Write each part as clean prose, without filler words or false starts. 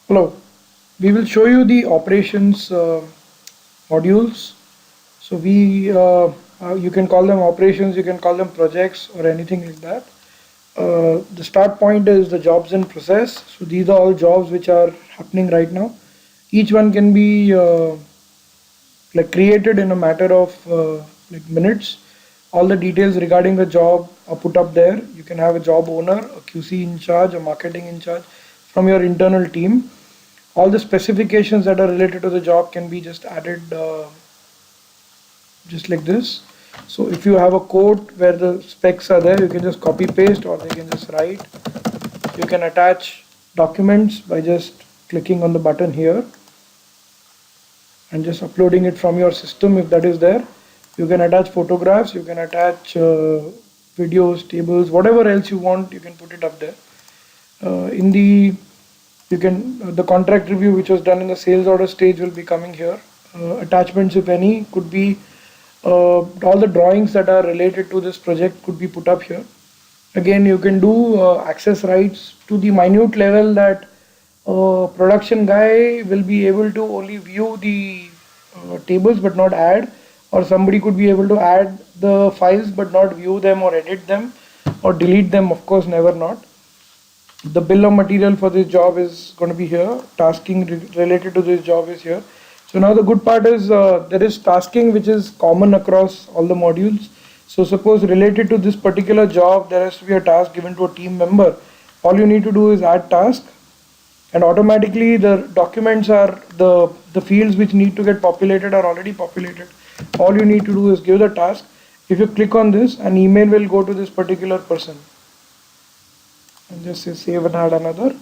Hello, we will show you the operations modules. So you can call them operations, you can call them projects or anything like that. The start point is the jobs in process. So these are all jobs which are happening right now. Each one can be like created in a matter of like minutes. All the details regarding the job are put up there. You can have a job owner, a QC in charge, a marketing in charge from your internal team. All the specifications that are related to the job can be just added just like this. So if you have a code where the specs are there, you can just copy paste or they can just write. You can attach documents by just clicking on the button here and just uploading it from your system if that is there. You can attach photographs, you can attach videos, tables, whatever else you want, you can put it up there. In the you can the contract review which was done in the sales order stage will be coming here. Attachments, if any, could be all the drawings that are related to this project could be put up here. Again, you can do access rights to the minute level that production guy will be able to only view the tables but not add, or somebody could be able to add the files but not view them or edit them or delete them, of course never not. The bill of material for this job is going to be here. Tasking related to this job is here. So now the good part is there is tasking which is common across all the modules. So suppose related to this particular job there has to be a task given to a team member. All you need to do is add task, and automatically the documents are the fields which need to get populated are already populated. All you need to do is give the task. If you click on this, an email will go to this particular person and just say save and add another.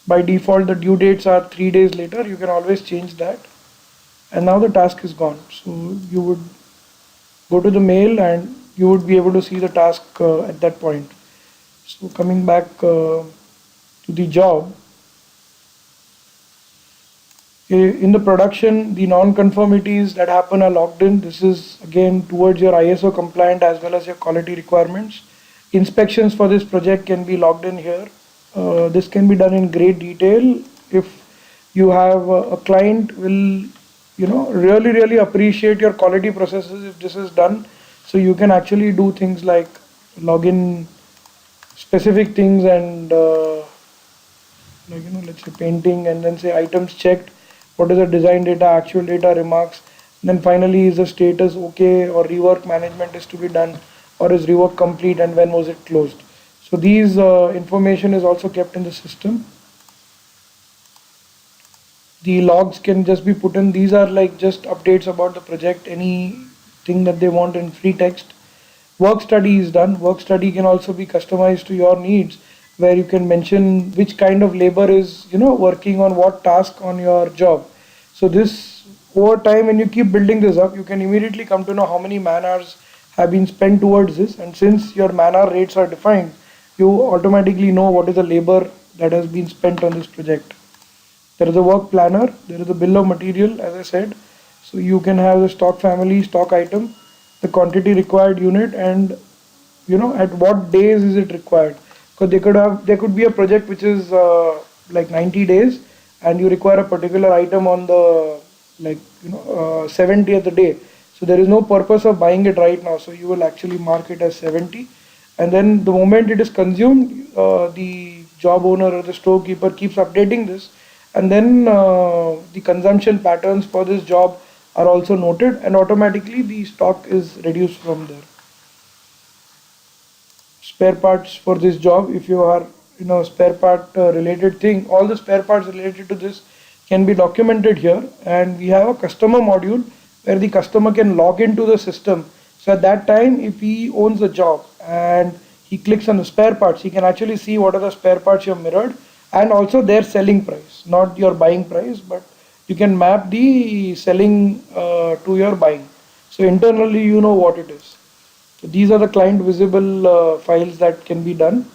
By default the due dates are 3 days later. You can always change that. And now the task is gone. So you would go to the mail and you would be able to see the task at that point. So coming back to the job, in the production, the non-conformities that happen are logged in. This is again towards your ISO compliant as well as your quality requirements. Inspections for this project can be logged in here. This can be done in great detail. If you have a client will really appreciate your quality processes if this is done. So you can actually do things like log in specific things and let's say painting, and then say items checked, what is the design data, actual data, remarks. And then finally, is the status okay, or rework management is to be done, or is rework complete, and when was it closed. So these information is also kept in the system. The logs can just be put in. These are like just updates about the project, anything that they want in free text. Work study is done. Work study can also be customized to your needs, where you can mention which kind of labor is working on what task on your job. So this, over time, when you keep building this up, you can immediately come to know how many man hours have been spent towards this. And since your man hour rates are defined, you automatically know what is the labor that has been spent on this project. There is a work planner, there is a bill of material, as I said. So you can have the stock family, stock item, the quantity required unit, and at what days is it required. Because there could be a project which is like 90 days, and you require a particular item on the 70th day. So there is no purpose of buying it right now. So you will actually mark it as 70, and then the moment it is consumed, the job owner or the storekeeper keeps updating this, and then the consumption patterns for this job are also noted, and automatically the stock is reduced from there. Spare parts for this job, if you are spare part related thing, all the spare parts related to this can be documented here. And we have a customer module where the customer can log into the system. So at that time, if he owns the job and he clicks on the spare parts, he can actually see what are the spare parts you have mirrored, and also their selling price, not your buying price, but you can map the selling to your buying. So internally you know what it is. So these are the client visible files that can be done.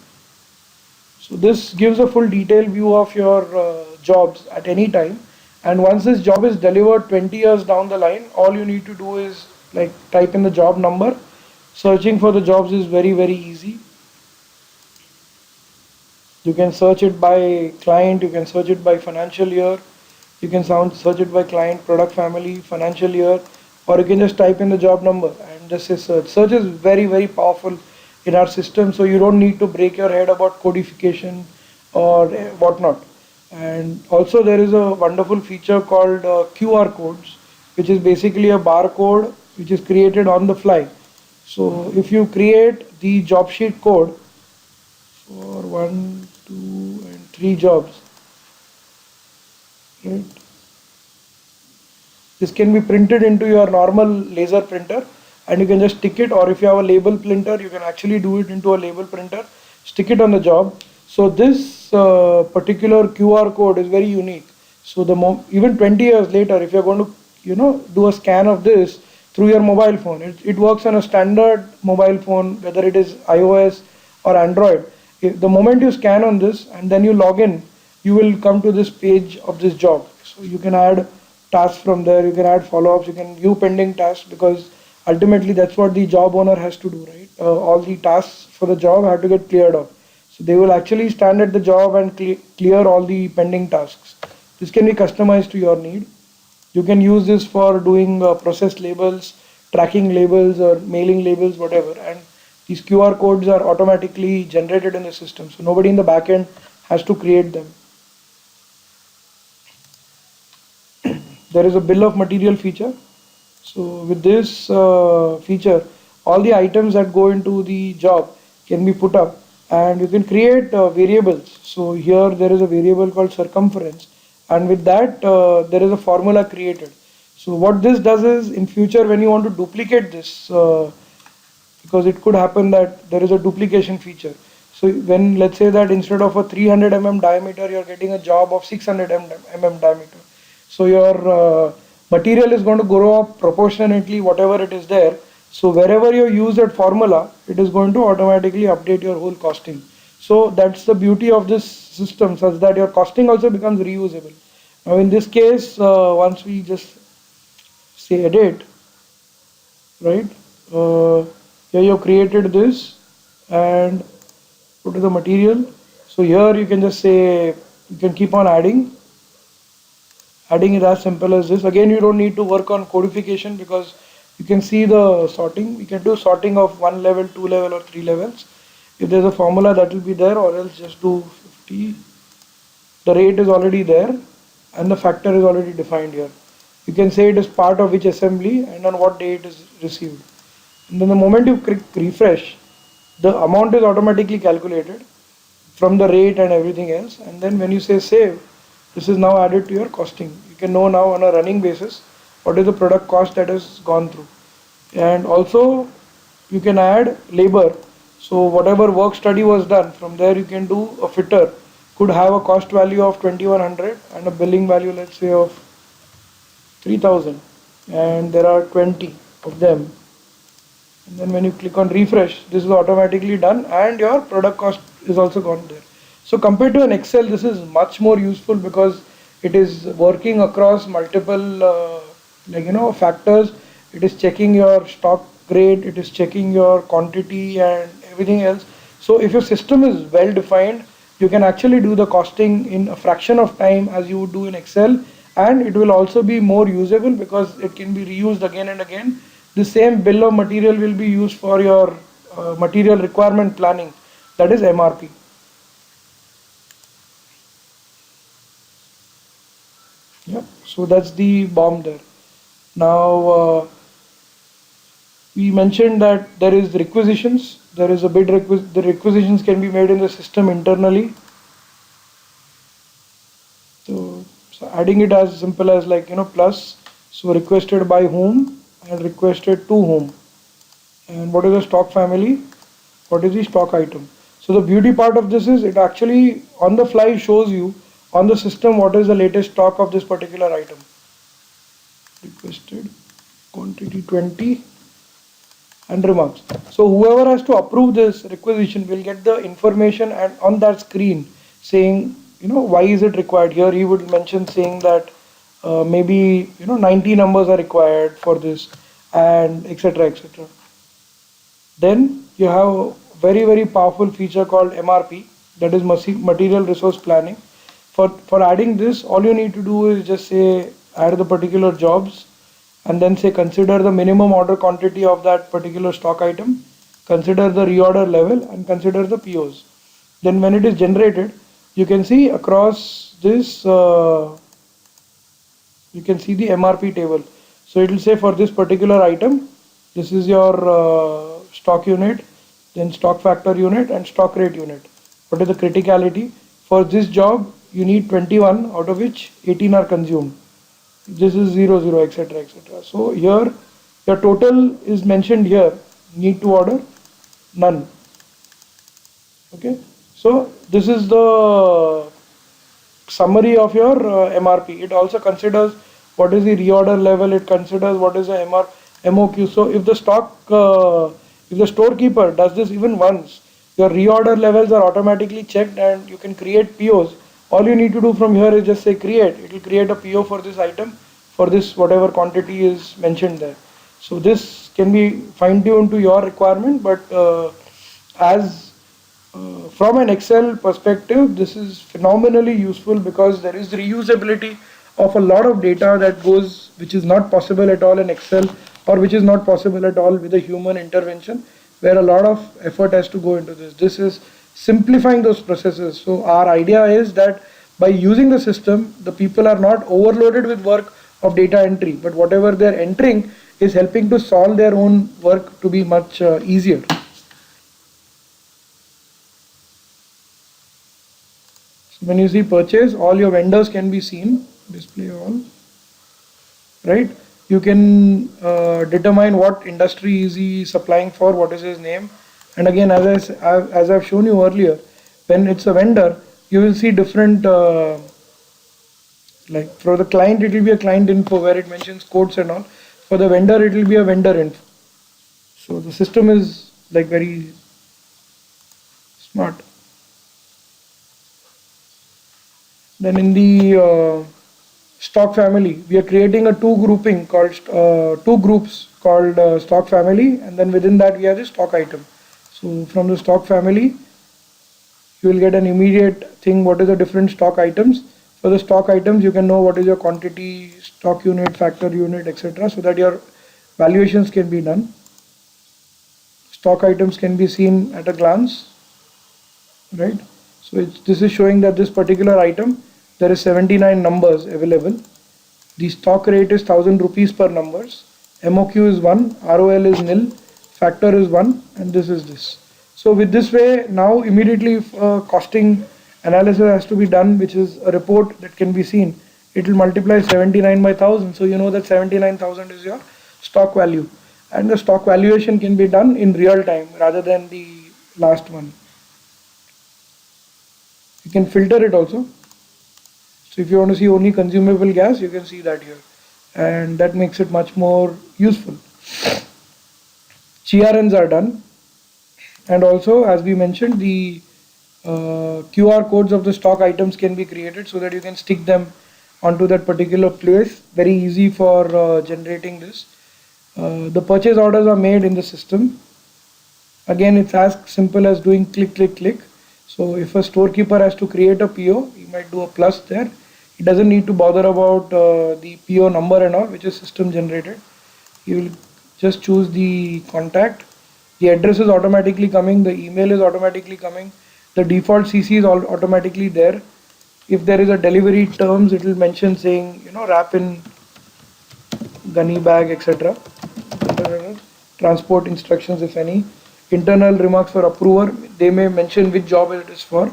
So this gives a full detailed view of your jobs at any time. And once this job is delivered 20 years down the line, all you need to do is like type in the job number. Searching for the jobs is very easy. You can search it by client, you can search it by financial year, you can search it by client, product family, financial year, or you can just type in the job number and just say search. Search is very, very powerful in our system, so you don't need to break your head about codification or whatnot. And also there is a wonderful feature called QR codes, which is basically a barcode which is created on the fly. So if you create the job sheet code for 1, 2, and 3 jobs, right? This can be printed into your normal laser printer and you can just stick it, or if you have a label printer, you can actually do it into a label printer, stick it on the job. So this particular QR code is very unique. So even 20 years later, if you're going to do a scan of this through your mobile phone, it works on a standard mobile phone, whether it is iOS or Android. The moment you scan on this and then you log in, you will come to this page of this job. So you can add tasks from there, you can add follow-ups, you can view pending tasks, because ultimately that's what the job owner has to do, right? All the tasks for the job have to get cleared off. So they will actually stand at the job and clear all the pending tasks. This can be customized to your need. You can use this for doing process labels, tracking labels, or mailing labels, whatever. And these QR codes are automatically generated in the system, so nobody in the back end has to create them. There is a bill of material feature. So with this feature, all the items that go into the job can be put up, and you can create variables. So here there is a variable called circumference, and with that there is a formula created. So what this does is, in future when you want to duplicate this, because it could happen that there is a duplication feature. So when, let's say that instead of a 300 diameter, you're getting a job of 600 diameter. So your material is going to grow up proportionately whatever it is there. So wherever you use that formula, it is going to automatically update your whole costing. So that's the beauty of this system, such that your costing also becomes reusable. Now in this case, once we just say edit, right? Here you have created this and go to the material. So here you can just say, you can keep on adding it as simple as this. Again, you don't need to work on codification, because you can see the sorting. You can do sorting of 1 level, 2 level, or 3 levels. If there's a formula, that will be there, or else just do 50. The rate is already there and the factor is already defined here. You can say it is part of which assembly and on what day it is received. And then the moment you click refresh, the amount is automatically calculated from the rate and everything else. And then when you say save, this is now added to your costing. You can know now on a running basis what is the product cost that has gone through. And also you can add labor. So whatever work study was done, from there you can do a fitter could have a cost value of 2100 and a billing value, let's say, of 3000, and there are 20 of them. And then when you click on refresh, this is automatically done and your product cost is also gone there. So compared to an Excel, this is much more useful, because it is working across multiple factors. It is checking your stock grade, it is checking your quantity and everything else. So if your system is well defined, you can actually do the costing in a fraction of time as you would do in Excel, and it will also be more usable because it can be reused again and again. The same bill of material will be used for your material requirement planning, that is MRP. Yeah, so that's the bomb there. Now we mentioned that there is requisitions. There is a bid the requisitions can be made in the system internally. So adding it as simple as plus. So requested by whom and requested to whom. And what is the stock family? What is the stock item? So the beauty part of this is, it actually on the fly shows you on the system what is the latest stock of this particular item. Requested quantity 20 and remarks. So whoever has to approve this requisition will get the information and on that screen saying, why is it required. Here he would mention saying that maybe 90 numbers are required for this, and etc, etc. Then you have a very, very powerful feature called MRP, that is material resource planning. For adding this, all you need to do is just say add the particular jobs and then say consider the minimum order quantity of that particular stock item, consider the reorder level and consider the POs. Then when it is generated, you can see across this, you can see the MRP table. So it will say for this particular item, this is your stock unit, then stock factor unit and stock rate unit. What is the criticality? For this job, you need 21, out of which 18 are consumed. This is 0, 0, etc., etc. So here, your total is mentioned here. Need to order? None. Okay. So this is the summary of your MRP. It also considers what is the reorder level. It considers what is the MOQ. So if the storekeeper does this even once, your reorder levels are automatically checked and you can create POs. All you need to do from here is just say create. It will create a PO for this item, for this whatever quantity is mentioned there. So this can be fine-tuned to your requirement, but from an Excel perspective, this is phenomenally useful because there is reusability of a lot of data that goes, which is not possible at all in Excel, or which is not possible at all with a human intervention, where a lot of effort has to go into this. This is simplifying those processes. So our idea is that by using the system, the people are not overloaded with work of data entry, but whatever they're entering is helping to solve their own work to be much easier. When you see purchase, all your vendors can be seen, display all, right? You can determine what industry is he supplying for, what is his name. And again, as I've shown you earlier, when it's a vendor, you will see different, like for the client, it will be a client info where it mentions codes and all. For the vendor, it will be a vendor info. So the system is like very smart. Then in the stock family, we are creating a two groups called stock family, and then within that we have the stock item. So from the stock family, you will get an immediate thing, what is the different stock items. For the stock items, you can know what is your quantity, stock unit, factor unit, etc., so that your valuations can be done. Stock items can be seen at a glance, right? So this is showing that this particular item, there is 79 numbers available. The stock rate is 1000 rupees per numbers. MOQ is 1, ROL is nil, factor is 1, and this is this. So with this way, now immediately if costing analysis has to be done, which is a report that can be seen, it will multiply 79 by 1000. So you know that 79,000 is your stock value. And the stock valuation can be done in real time rather than the last one. You can filter it also. So if you want to see only consumable gas, you can see that here, and that makes it much more useful. GRNs are done, and also as we mentioned, the QR codes of the stock items can be created so that you can stick them onto that particular place. Very easy for generating this. The purchase orders are made in the system. Again, it's as simple as doing click, click, click. So if a storekeeper has to create a PO, he might do a plus there. He doesn't need to bother about the PO number and all, which is system generated. He will just choose the contact. The address is automatically coming. The email is automatically coming. The default CC is automatically there. If there is a delivery terms, it will mention saying, wrap in gunny bag, etc. Transport instructions, if any. Internal remarks for approver, they may mention which job it is for.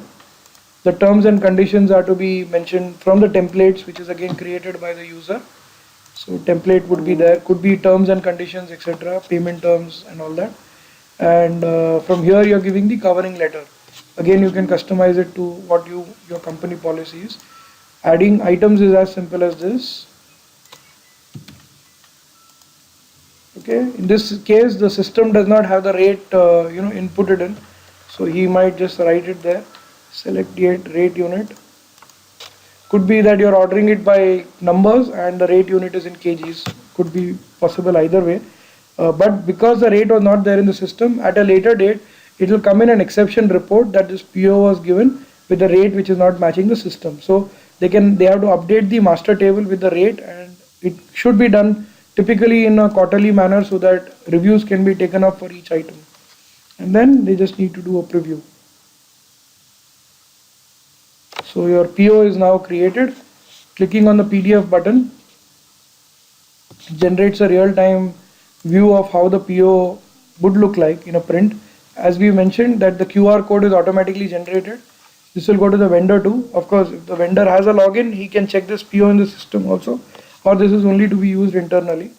The terms and conditions are to be mentioned from the templates, which is again created by the user. So template would be there, could be terms and conditions, etc., payment terms and all that. And from here you are giving the covering letter. Again, you can customize it to what your company policy is. Adding items is as simple as this. Okay, in this case the system does not have the rate inputted in, so he might just write it there. Select the rate unit. Could be that you're ordering it by numbers and the rate unit is in kgs. Could be possible either way, but because the rate was not there in the system, at a later date it will come in an exception report that this PO was given with the rate which is not matching the system. So they have to update the master table with the rate, and it should be done typically in a quarterly manner so that reviews can be taken up for each item. And then they just need to do a preview. So your PO is now created. Clicking on the PDF button generates a real-time view of how the PO would look like in a print. As we mentioned that the QR code is automatically generated. This will go to the vendor too. Of course, if the vendor has a login, he can check this PO in the system also, or this is only to be used internally.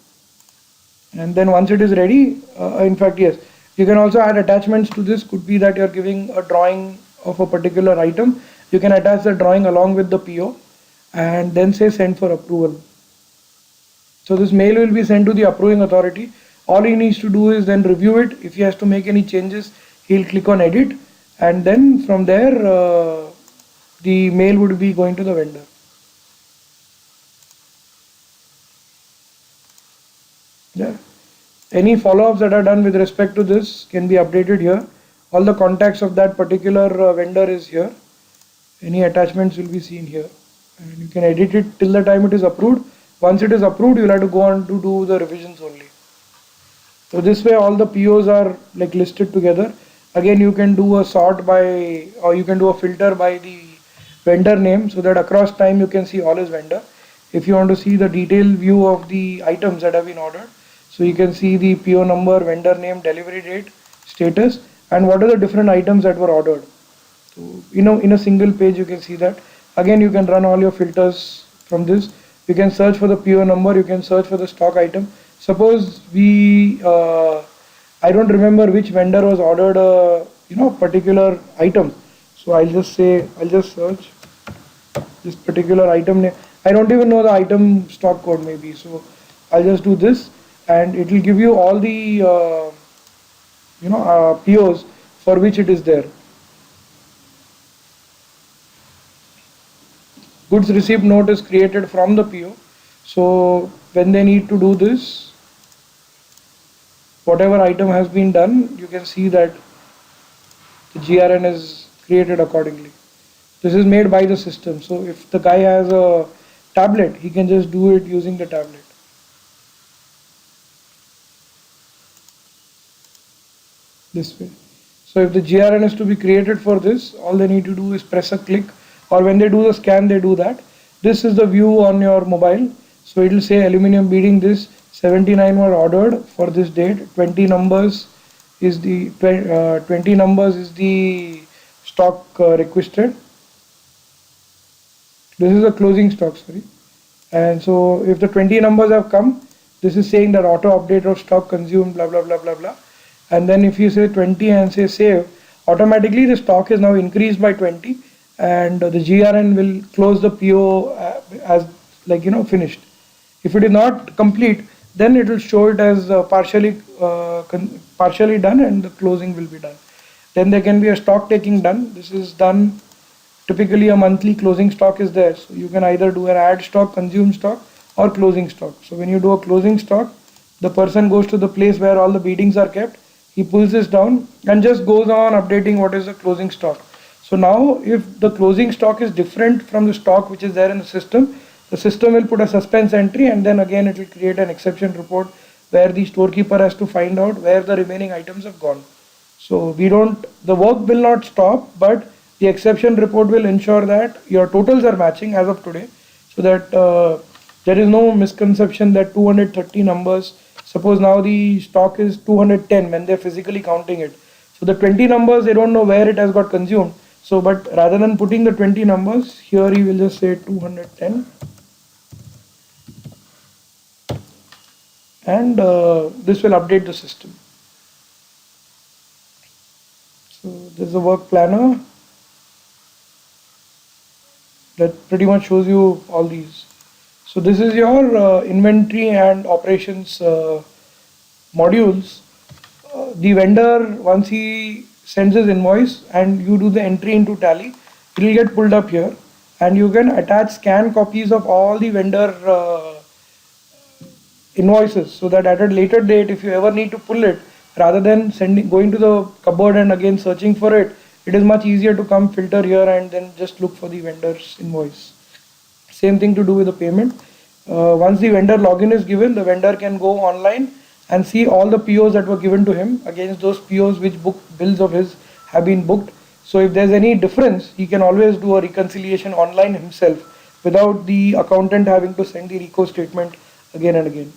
And then once it is ready, in fact, yes, you can also add attachments to this. Could be that you're giving a drawing of a particular item. You can attach the drawing along with the PO and then say send for approval. So this mail will be sent to the approving authority. All he needs to do is then review it. If he has to make any changes, he'll click on edit, and then from there the mail would be going to the vendor. Yeah. Any follow-ups that are done with respect to this can be updated here. All the contacts of that particular vendor is here. Any attachments will be seen here, and you can edit it till the time it is approved. Once it is approved, you'll have to go on to do the revisions only. So this way all the POs are like listed together. Again, you can do a sort by, or you can do a filter by the vendor name, so that across time you can see all his vendor. If you want to see the detailed view of the items that have been ordered, so you can see the PO number, vendor name, delivery date, status, and what are the different items that were ordered. So in a single page you can see that. Again, you can run all your filters from this. You can search for the PO number, you can search for the stock item. Suppose I don't remember which vendor was ordered particular item. So I'll just search this particular item name. I don't even know the item stock code maybe. So I'll just do this, and it will give you all the POs for which it is there. Goods receipt note is created from the PO. So when they need to do this, whatever item has been done, you can see that the GRN is created accordingly. This is made by the system. So if the guy has a tablet, he can just do it using the tablet. This way. So if the GRN is to be created for this, all they need to do is press a click, or when they do the scan, they do that. This is the view on your mobile. So it will say aluminum beading, this 79 were ordered for this date. 20 numbers is the stock requested. This is the closing stock, sorry. And so if the 20 numbers have come, this is saying that auto update of stock consumed, blah blah blah blah blah. And then if you say 20 and say save, automatically the stock is now increased by 20, and the GRN will close the PO as finished. If it is not complete, then it will show it as partially done, and the closing will be done. Then there can be a stock taking done. This is done. Typically a monthly closing stock is there. So you can either do an add stock, consume stock, or closing stock. So when you do a closing stock, the person goes to the place where all the beadings are kept. He pulls this down and just goes on updating what is the closing stock. So now if the closing stock is different from the stock which is there in the system will put a suspense entry, and then again it will create an exception report where the storekeeper has to find out where the remaining items have gone. So the work will not stop, but the exception report will ensure that your totals are matching as of today, so that there is no misconception that 230 numbers, suppose now the stock is 210 when they're physically counting it. So the 20 numbers, they don't know where it has got consumed. So, but rather than putting the 20 numbers, here he will just say 210. And this will update the system. So this is a work planner that pretty much shows you all these. So this is your inventory and operations modules. The vendor, once he sends his invoice and you do the entry into Tally, it will get pulled up here, and you can attach scan copies of all the vendor invoices, so that at a later date, if you ever need to pull it, rather than going to the cupboard and again searching for it. It is much easier to come filter here and then just look for the vendor's invoice. Same thing to do with the payment. Once the vendor login is given, the vendor can go online and see all the POs that were given to him against those POs which bills of his have been booked. So if there's any difference, he can always do a reconciliation online himself without the accountant having to send the RICO statement again and again.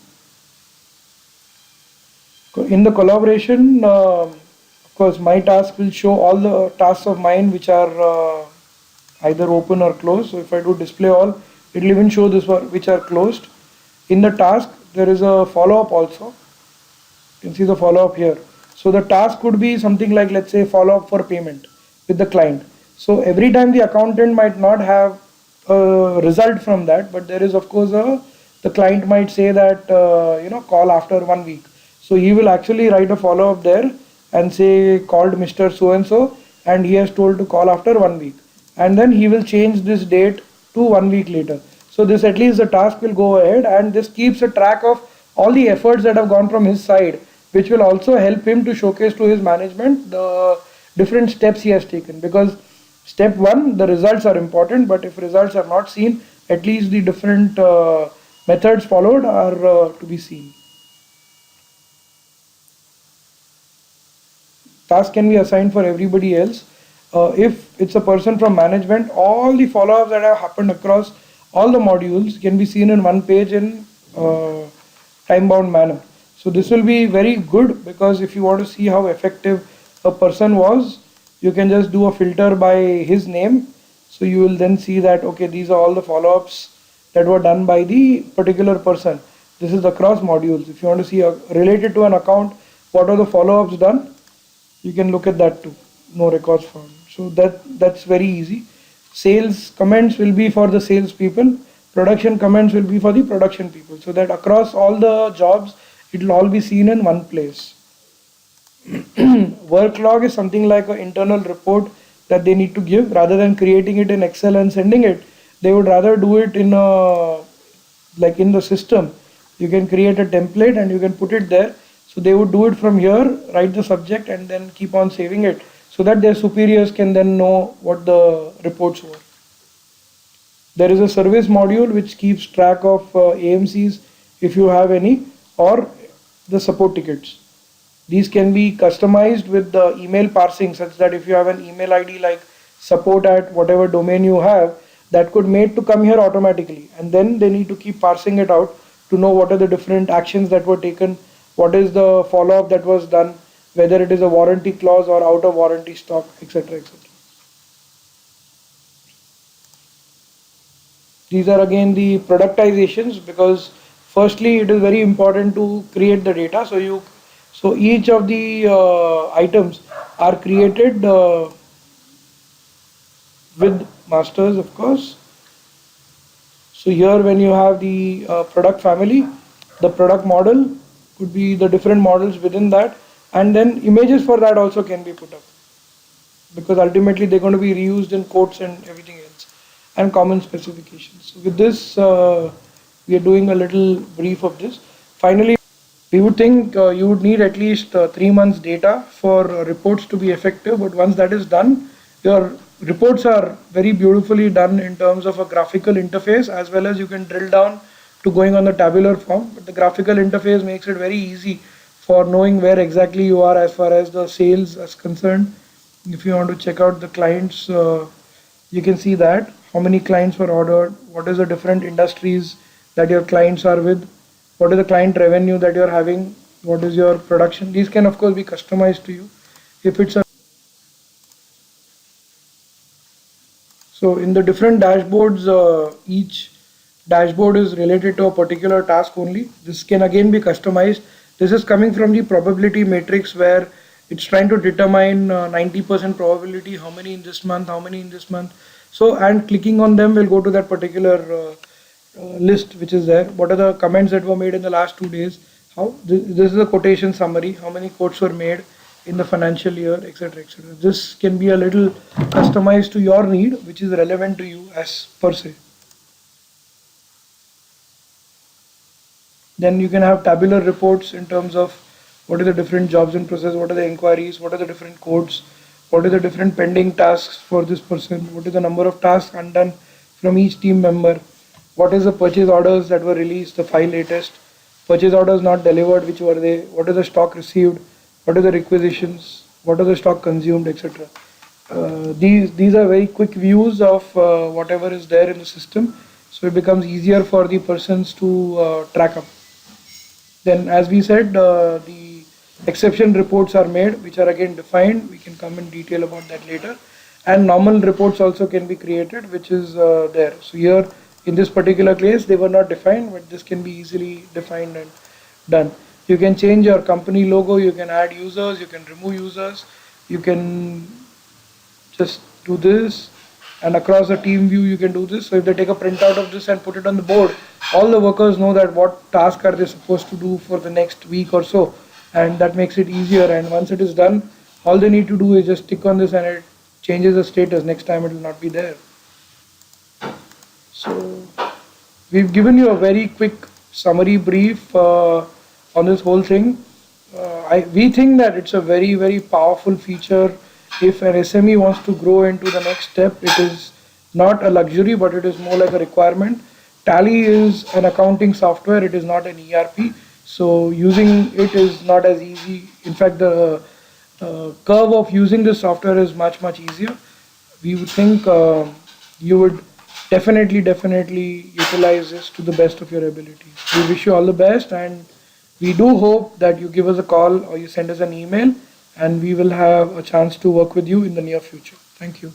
In the collaboration, of course, my task will show all the tasks of mine which are either open or closed. So if I do display all, it will even show this one which are closed. In the task, there is a follow-up also. You can see the follow-up here. So the task could be something like, let's say, follow-up for payment with the client. So every time the accountant might not have a result from that, but there is of course the client might say that call after 1 week. So he will actually write a follow-up there and say called Mr. So and so, and he has told to call after 1 week, and then he will change this date to 1 week later. So this, at least the task will go ahead, and this keeps a track of all the efforts that have gone from his side, which will also help him to showcase to his management the different steps he has taken. Because step 1, the results are important, but if results are not seen, at least the different methods followed are to be seen. Task can be assigned for everybody else. If it's a person from management, all the follow-ups that have happened across all the modules can be seen in one page in time-bound manner. So this will be very good, because if you want to see how effective a person was, you can just do a filter by his name. So you will then see that, okay, these are all the follow-ups that were done by the particular person. This is across modules. If you want to see related to an account, what are the follow-ups done, you can look at that too. No records found. So that's very easy. Sales comments will be for the sales people. Production comments will be for the production people. So that across all the jobs, it will all be seen in one place. Work log is something like an internal report that they need to give. Rather than creating it in Excel and sending it, they would rather do it in in the system. You can create a template and you can put it there. So they would do it from here, write the subject, and then keep on saving it, so that their superiors can then know what the reports were. There is a service module which keeps track of AMCs, if you have any, or the support tickets. These can be customized with the email parsing, such that if you have an email ID like support at whatever domain you have, that could made to come here automatically, and then they need to keep parsing it out to know what are the different actions that were taken, what is the follow-up that was done, whether it is a warranty clause or out of warranty stock, etc., etc. These are again the productizations, because firstly it is very important to create the data. So each of the items are created with masters, of course. So here, when you have the product family, the product model could be the different models within that, and then images for that also can be put up, because ultimately they're going to be reused in quotes and everything else, and common specifications. So with this, we are doing a little brief of this. Finally, we would think you would need at least 3 months data for reports to be effective, but once that is done, your reports are very beautifully done in terms of a graphical interface, as well as you can drill down to going on the tabular form. But the graphical interface makes it very easy for knowing where exactly you are as far as the sales is concerned. If you want to check out the clients, you can see that how many clients were ordered, what is the different industries that your clients are with, what is the client revenue that you're having, what is your production. These can of course be customized to you. If it's a So in the different dashboards, each dashboard is related to a particular task only. This can again be customized. This is coming from the probability matrix, where it's trying to determine 90% probability, how many in this month, how many in this month. So, and clicking on them will go to that particular list which is there. What are the comments that were made in the last 2 days? This is a quotation summary, how many quotes were made in the financial year, etc., etc. This can be a little customized to your need, which is relevant to you as per se. Then you can have tabular reports in terms of what are the different jobs in process, what are the inquiries, what are the different codes, what are the different pending tasks for this person, what is the number of tasks undone from each team member, what is the purchase orders that were released, the 5 latest, purchase orders not delivered, which were they, what is the stock received, what are the requisitions, what are the stock consumed, etc. These are very quick views of whatever is there in the system, so it becomes easier for the persons to track up. Then, as we said, the exception reports are made, which are again defined. We can come in detail about that later. And normal reports also can be created, which is there. So here, in this particular case, they were not defined, but this can be easily defined and done. You can change your company logo, you can add users, you can remove users, you can just do this, and across the team view you can do this. So if they take a printout of this and put it on the board, all the workers know that what task are they supposed to do for the next week or so, and that makes it easier. And once it is done, all they need to do is just tick on this and it changes the status. Next time it will not be there. So we've given you a very quick summary brief on this whole thing. We think that it's a very, very powerful feature. If an SME wants to grow into the next step, it is not a luxury, but it is more like a requirement. Tally is an accounting software, it is not an ERP. So using it is not as easy. In fact, the curve of using this software is much, much easier. We would think you would definitely utilize this to the best of your ability. We wish you all the best, and we do hope that you give us a call or you send us an email, and we will have a chance to work with you in the near future. Thank you.